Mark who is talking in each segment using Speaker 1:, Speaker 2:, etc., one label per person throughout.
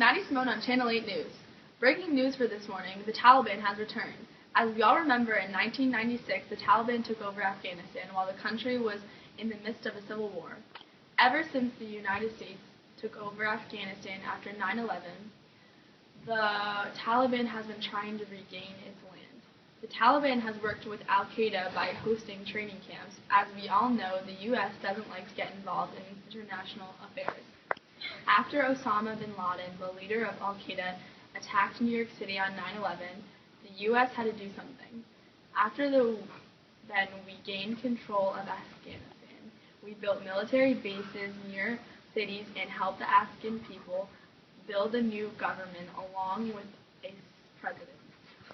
Speaker 1: Maddie Simone on Channel 8 News. Breaking news for this morning, the Taliban has returned. As we all remember, in 1996, the Taliban took over Afghanistan while the country was in the midst of a civil war. Ever since the United States took over Afghanistan after 9/11, the Taliban has been trying to regain its land. The Taliban has worked with Al-Qaeda by hosting training camps. As we all know, the U.S. doesn't like to get involved in international affairs. After Osama bin Laden, the leader of Al-Qaeda, attacked New York City on 9/11, the U.S. had to do something. Then we gained control of Afghanistan. We built military bases near cities and helped the Afghan people build a new government along with a president.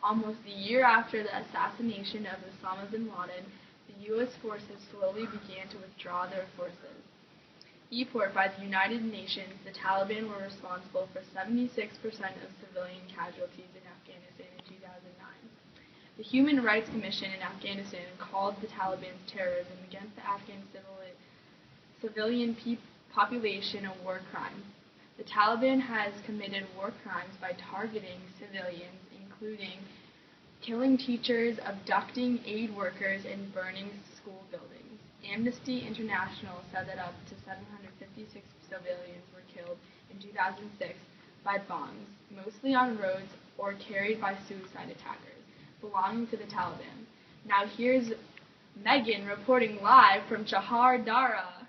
Speaker 1: Almost a year after the assassination of Osama bin Laden, the U.S. forces slowly began to withdraw their forces. Report by the United Nations, the Taliban were responsible for 76% of civilian casualties in Afghanistan in 2009. The Human Rights Commission in Afghanistan called the Taliban's terrorism against the Afghan civilian population a war crime. The Taliban has committed war crimes by targeting civilians, including killing teachers, abducting aid workers, and burning school buildings. Amnesty International said that up to 756 civilians were killed in 2006 by bombs, mostly on roads or carried by suicide attackers belonging to the Taliban. Now here's Megan reporting live from Chahar Dara.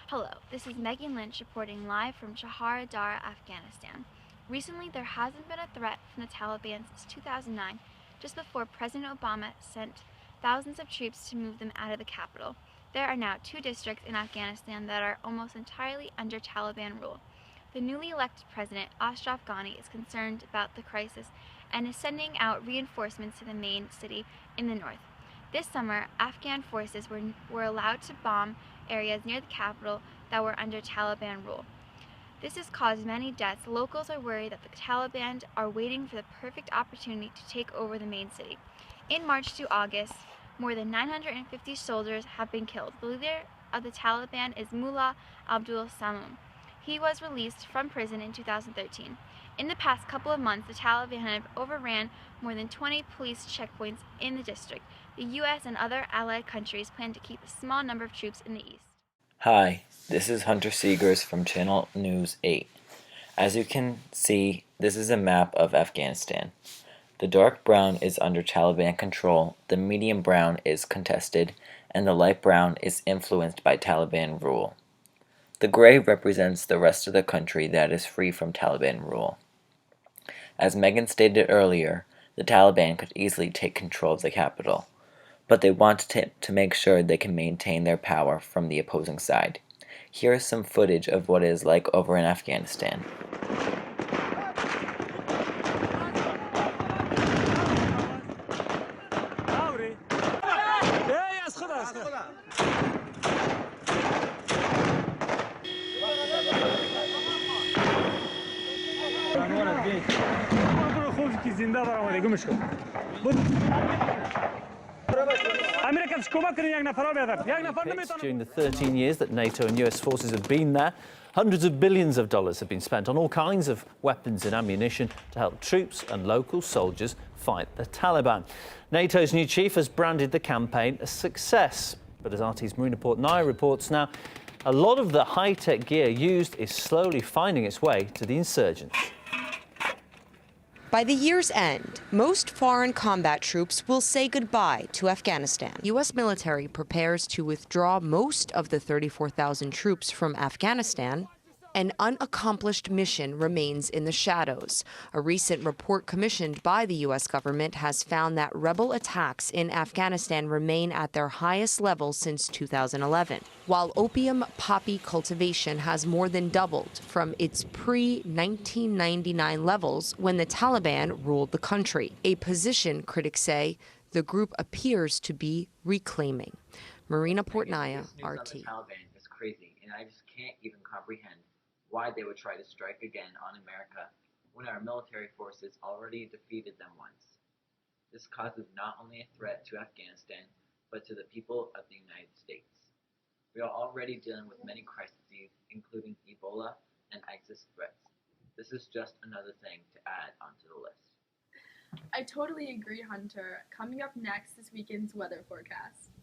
Speaker 2: Hello, this is Megan Lynch reporting live from Chahar Dara, Afghanistan. Recently, there hasn't been a threat from the Taliban since 2009, just before President Obama sent thousands of troops to move them out of the capital. There are now 2 districts in Afghanistan that are almost entirely under Taliban rule. The newly elected president, Ashraf Ghani, is concerned about the crisis and is sending out reinforcements to the main city in the north. This summer, Afghan forces were allowed to bomb areas near the capital that were under Taliban rule. This has caused many deaths. Locals are worried that the Taliban are waiting for the perfect opportunity to take over the main city. In March to August, more than 950 soldiers have been killed. The leader of the Taliban is Mullah Abdul Samad. He was released from prison in 2013. In the past couple of months, the Taliban have overran more than 20 police checkpoints in the district. The U.S. and other allied countries plan to keep a small number of troops in the east.
Speaker 3: Hi, this is Hunter Seegers from Channel News 8. As you can see, this is a map of Afghanistan. The dark brown is under Taliban control, the medium brown is contested, and the light brown is influenced by Taliban rule. The gray represents the rest of the country that is free from Taliban rule. As Megan stated earlier, the Taliban could easily take control of the capital, but they want to make sure they can maintain their power from the opposing side. Here is some footage of what it is like over in Afghanistan.
Speaker 4: During the 13 years that NATO and US forces have been there, hundreds of billions of dollars have been spent on all kinds of weapons and ammunition to help troops and local soldiers fight the Taliban. NATO's new chief has branded the campaign a success. But as RT's Marina Portnaya reports now, a lot of the high-tech gear used is slowly finding its way to the insurgents.
Speaker 5: By the year's end, most foreign combat troops will say goodbye to Afghanistan. U.S. military prepares to withdraw most of the 34,000 troops from Afghanistan. An unaccomplished mission remains in the shadows. A recent report commissioned by the U.S. government has found that rebel attacks in Afghanistan remain at their highest level since 2011, while opium poppy cultivation has more than doubled from its pre-1999 levels when the Taliban ruled the country, a position critics say the group appears to be reclaiming. Marina Portnaya, RT.
Speaker 3: The Taliban is crazy, and I just can't even comprehend why they would try to strike again on America when our military forces already defeated them once. This causes not only a threat to Afghanistan, but to the people of the United States. We are already dealing with many crises, including Ebola and ISIS threats. This is just another thing to add onto the list.
Speaker 1: I totally agree, Hunter. Coming up next, this weekend's weather forecast.